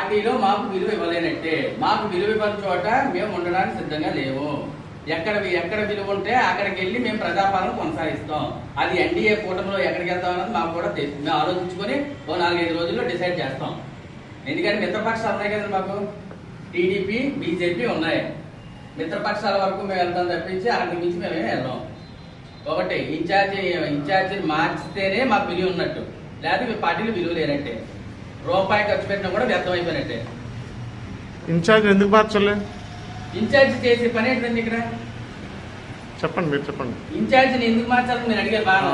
పార్టీలో మాకు విలువ ఇవ్వలేనట్టే. మాకు విలువ ఇవ్వని చోట మేము ఉండడానికి సిద్ధంగా లేవు. ఎక్కడ విలువ ఉంటే అక్కడికి వెళ్ళి మేము ప్రజాపాలన కొనసాగిస్తాం. అది ఎన్డీఏ కూటమిలో ఎక్కడికి వెళ్తాం అన్నది మాకు కూడా మేము ఆలోచించుకొని ఓ 4-5 రోజుల్లో డిసైడ్ చేస్తాం. ఎందుకంటే మిత్రపక్షాలు ఉన్నాయి కదా, మాకు టీడీపీ బీజేపీ ఉన్నాయి. మిత్రపక్షాల వరకు మేము వెళ్తాం తప్పించి అక్కడికి మించి మేమేమి వెళ్దాం. ఒకటి ఇన్ఛార్జిని మార్చితేనే మాకు విలువ ఉన్నట్టు, లేకపోతే మీ పార్టీలు విలువ లేనట్టే. రూపాయి ఖర్చు పెట్టినా కూడా వ్యర్థం అయిపోయినట్టే. ఇన్ఛార్జ్ ఎందుకు మార్చలే? ఇన్ఛార్జ్ చేసే పని ఏంటండి ఇక్కడ? చెప్పండి, మీరు చెప్పండి. ఇన్ఛార్జిని ఎందుకు మార్చాలని మీరు అడిగారు బాగా.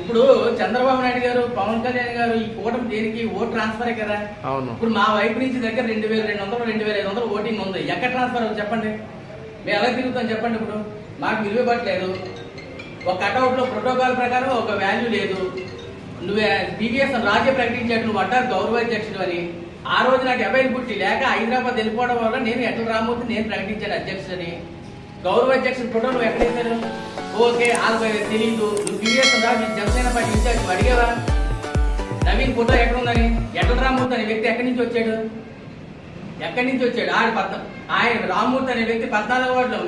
ఇప్పుడు చంద్రబాబు నాయుడు గారు, పవన్ కళ్యాణ్ గారు ఈ కూటమి దేనికి? ఓట్ ట్రాన్స్ఫరే కదా. అవును. ఇప్పుడు మా వైపు నుంచి దగ్గర 2200 2500 ఓటింగ్ ఉంది. ఎక్కడ ట్రాన్స్ఫర్ అవుతుంది చెప్పండి? మేము ఎలా తిరుగుతాం చెప్పండి? ఇప్పుడు మాకు విలువ ఇవ్వట్లేదు. ఒక కట్అవుట్ లో ప్రోటోకాల్ ప్రకారం ఒక వాల్యూ లేదు. నువ్వు బీబీఎస్ రాజ్య ప్రకటించాడు, నువ్వు అంటారు గౌరవాధ్యక్షుడు అని. ఆ రోజు నాకు అవైలబిలిటీ లేక హైదరాబాద్ వెళ్ళిపోవడం వల్ల నేను ఎట్ల రామూర్తి నేను ప్రకటించాను అధ్యక్షుడని. గౌరవాధ్యక్షుడు ఫోటో నువ్వు ఎక్కడేశారు? ఓకే, వాళ్ళకి తెలియదు. నువ్వు బీబీఎస్ రా, మీ జనసేన పార్టీ ఇన్ఛార్జ్ అడిగావా నవీన్ ఫోటో ఎక్కడ ఉందని? ఎట్ల రామూర్తి అనే వ్యక్తి ఎక్కడి నుంచి వచ్చాడు? ఆయన రామూర్తి అనే వ్యక్తి 14వ వార్డులో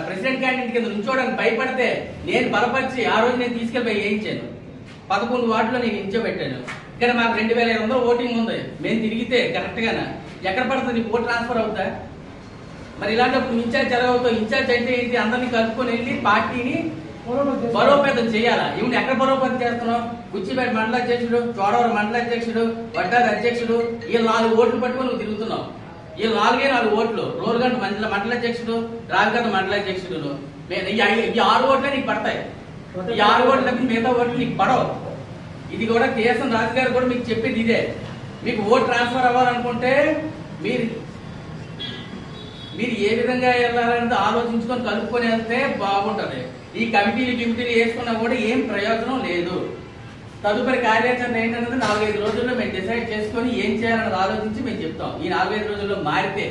ప్రెసిడెంట్ క్యాండిడేట్ కింద నుంచోడానికి భయపడితే నేను బలపరిచి ఆ రోజు నేను తీసుకెళ్ళిపోయి వేయించాను. 11 వార్డులో నేను నిల్చోబెట్టాను. ఇక్కడ మాకు 2500 ఓటింగ్ ఉంది. మేము తిరిగితే కరెక్ట్ గానే ఎక్కడ పడుతుంది? నీకు ఓట్ ట్రాన్స్ఫర్ అవుతా? మరి ఇలాంటప్పుడు ఇన్ఛార్జ్ ఎలా అవుతావు? ఇన్ఛార్జ్ అంటే ఏంటి? అందరినీ కలుపుకొని వెళ్ళి పార్టీని బలోపేతం చేయాలా? ఇవి ఎక్కడ బలోపేతం చేస్తున్నావు? కుచ్చిపేట మండల అధ్యక్షుడు, చోడవరం మండల అధ్యక్షుడు, వడ్డాది అధ్యక్షుడు, వీళ్ళు 4 ఓట్లు పట్టుకొని నువ్వు తిరుగుతున్నావు. వీళ్ళు 4 ఓట్లు. రోలుగంట మండల అధ్యక్షుడు, రావిగంట మండల అధ్యక్షుడు. ఈ 6 ఓట్లే నీకు పడతాయి. ఈ 6 ఓట్లకి మిగతా ఓట్లు నీకు పడవు. ఇది కూడా కేఎస్ఎన్ రాజు గారు కూడా మీకు చెప్పేది ఇదే. మీకు ఓట్ ట్రాన్స్ఫర్ అవ్వాలనుకుంటే మీరు ఏ విధంగా వెళ్ళాలనేది ఆలోచించుకొని కలుపుకొని వెళ్తే బాగుంటది. ఈ కమిటీలు వేసుకున్నా కూడా ఏం ప్రయోజనం లేదు. తదుపరి కార్యాచరణ ఏంటన్నది 4-5 రోజుల్లో మేము డిసైడ్ చేసుకొని ఏం చేయాలన్నది ఆలోచించి మేము చెప్తాం. ఈ 4-5 రోజుల్లో మారితే